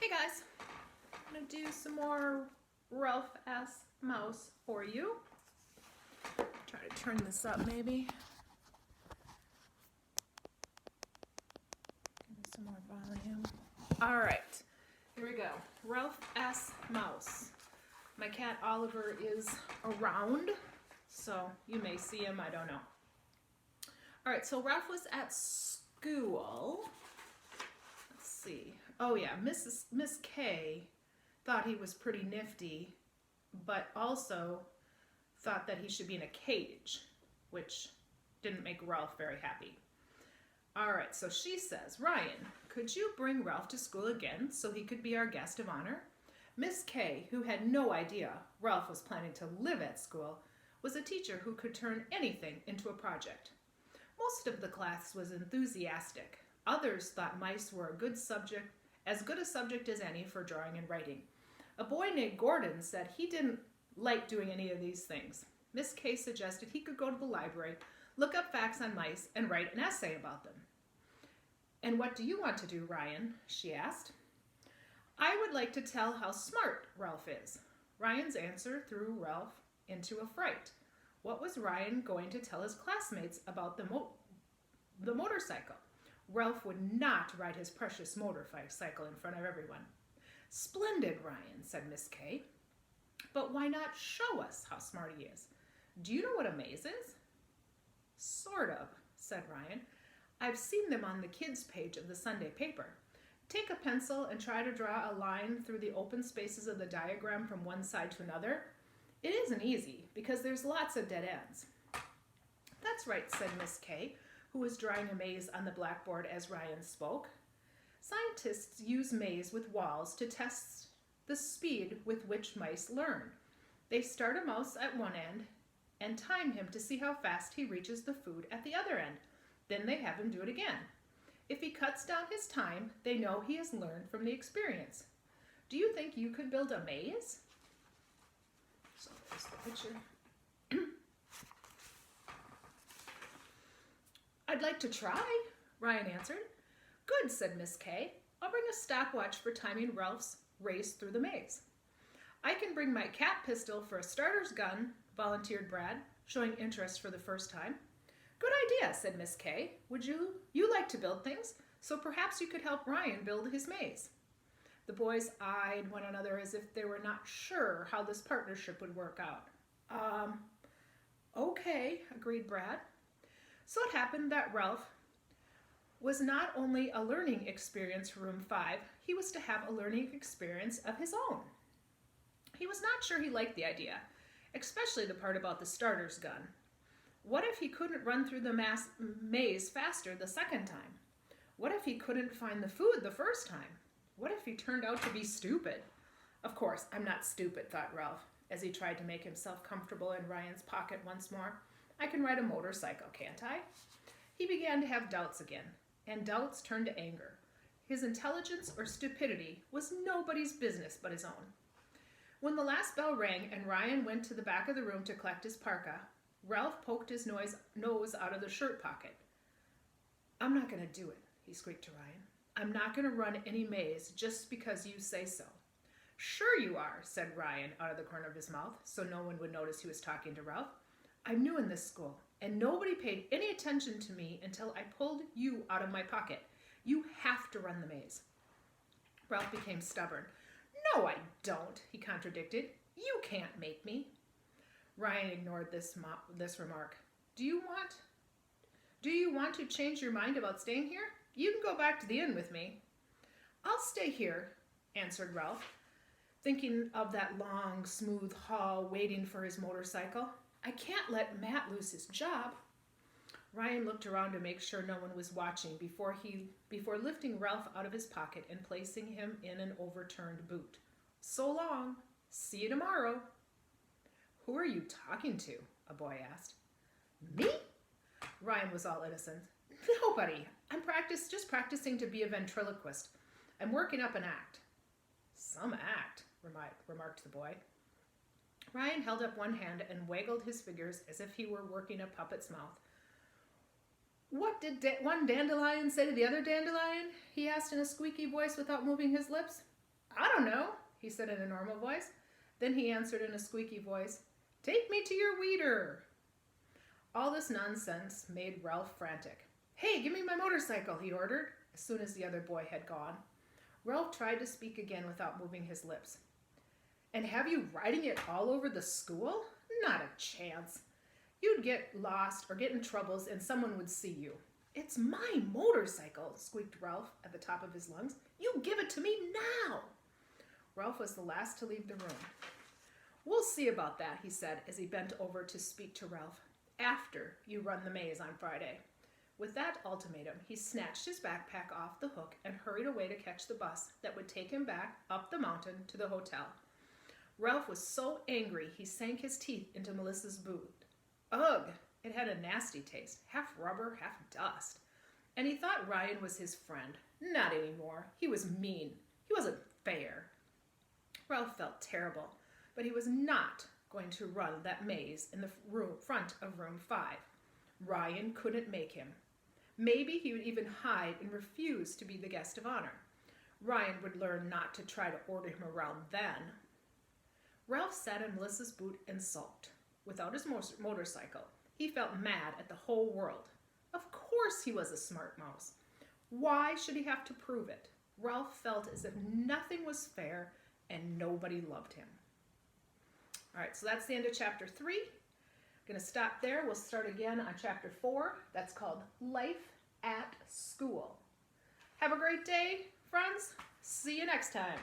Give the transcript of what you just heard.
Hey guys, I'm gonna do some more Ralph S. Mouse for you. Try to turn this up maybe. Give me some more volume. All right, here we go. Ralph S. Mouse. My cat Oliver is around, so you may see him, I don't know. All right, so Ralph was at school. Let's see. Oh yeah, Miss K thought he was pretty nifty, but also thought that he should be in a cage, which didn't make Ralph very happy. All right, so she says, Ryan, could you bring Ralph to school again so he could be our guest of honor? Miss K, who had no idea Ralph was planning to live at school, was a teacher who could turn anything into a project. Most of the class was enthusiastic. Others thought mice were as good a subject as any for drawing and writing. A boy named Gordon said he didn't like doing any of these things. Miss K suggested he could go to the library, look up facts on mice, and write an essay about them. And what do you want to do, Ryan? She asked. I would like to tell how smart Ralph is. Ryan's answer threw Ralph into a fright. What was Ryan going to tell his classmates about the motorcycle? Ralph would not ride his precious motorcycle in front of everyone. Splendid, Ryan, said Miss K. But why not show us how smart he is? Do you know what a maze is? Sort of, said Ryan. I've seen them on the kids' page of the Sunday paper. Take a pencil and try to draw a line through the open spaces of the diagram from one side to another. It isn't easy because there's lots of dead ends. That's right, said Miss K, who was drawing a maze on the blackboard as Ryan spoke. Scientists use maze with walls to test the speed with which mice learn. They start a mouse at one end and time him to see how fast he reaches the food at the other end. Then they have him do it again. If he cuts down his time, they know he has learned from the experience. Do you think you could build a maze? So there's the picture. I'd like to try, Ryan answered. Good, said Miss K. I'll bring a stopwatch for timing Ralph's race through the maze. I can bring my cat pistol for a starter's gun, volunteered Brad, showing interest for the first time. Good idea, said Miss K. Would you like to build things? So perhaps you could help Ryan build his maze. The boys eyed one another as if they were not sure how this partnership would work out. Okay, agreed Brad. So it happened that Ralph was not only a learning experience for Room 5, he was to have a learning experience of his own. He was not sure he liked the idea, especially the part about the starter's gun. What if he couldn't run through the maze faster the second time? What if he couldn't find the food the first time? What if he turned out to be stupid? Of course, I'm not stupid, thought Ralph, as he tried to make himself comfortable in Ryan's pocket once more. I can ride a motorcycle, can't I? He began to have doubts again, and doubts turned to anger. His intelligence or stupidity was nobody's business but his own. When the last bell rang and Ryan went to the back of the room to collect his parka, Ralph poked his nose out of the shirt pocket. I'm not going to do it, he squeaked to Ryan. I'm not going to run any maze just because you say so. Sure you are, said Ryan out of the corner of his mouth, so no one would notice he was talking to Ralph. I'm new in this school, and nobody paid any attention to me until I pulled you out of my pocket. You have to run the maze. Ralph became stubborn. No, I don't, he contradicted. You can't make me. Ryan ignored this remark. Do you want to change your mind about staying here? You can go back to the inn with me. I'll stay here, answered Ralph, thinking of that long, smooth hall waiting for his motorcycle. I can't let Matt lose his job. Ryan looked around to make sure no one was watching before lifting Ralph out of his pocket and placing him in an overturned boot. So long. See you tomorrow. Who are you talking to? A boy asked. Me? Ryan was all innocent. Nobody. I'm just practicing to be a ventriloquist. I'm working up an act. Some act, remarked the boy. Ryan held up one hand and waggled his fingers as if he were working a puppet's mouth. What did one dandelion say to the other dandelion? He asked in a squeaky voice without moving his lips. I don't know, he said in a normal voice. Then he answered in a squeaky voice, take me to your weeder. All this nonsense made Ralph frantic. Hey, give me my motorcycle, he ordered, as soon as the other boy had gone. Ralph tried to speak again without moving his lips. And have you riding it all over the school? Not a chance. You'd get lost or get in troubles and someone would see you. It's my motorcycle, squeaked Ralph at the top of his lungs. You give it to me now. Ralph was the last to leave the room. We'll see about that, he said as he bent over to speak to Ralph. After you run the maze on Friday. With that ultimatum, he snatched his backpack off the hook and hurried away to catch the bus that would take him back up the mountain to the hotel. Ralph was so angry he sank his teeth into Melissa's boot. Ugh! It had a nasty taste, half rubber, half dust. And he thought Ryan was his friend. Not anymore. He was mean. He wasn't fair. Ralph felt terrible, but he was not going to run that maze in the front of room 5. Ryan couldn't make him. Maybe he would even hide and refuse to be the guest of honor. Ryan would learn not to try to order him around then. Ralph sat in Melissa's boot and sulked. Without his motorcycle, he felt mad at the whole world. Of course he was a smart mouse. Why should he have to prove it? Ralph felt as if nothing was fair and nobody loved him. All right, so that's the end of chapter 3. I'm going to stop there. We'll start again on chapter 4. That's called Life at School. Have a great day, friends. See you next time.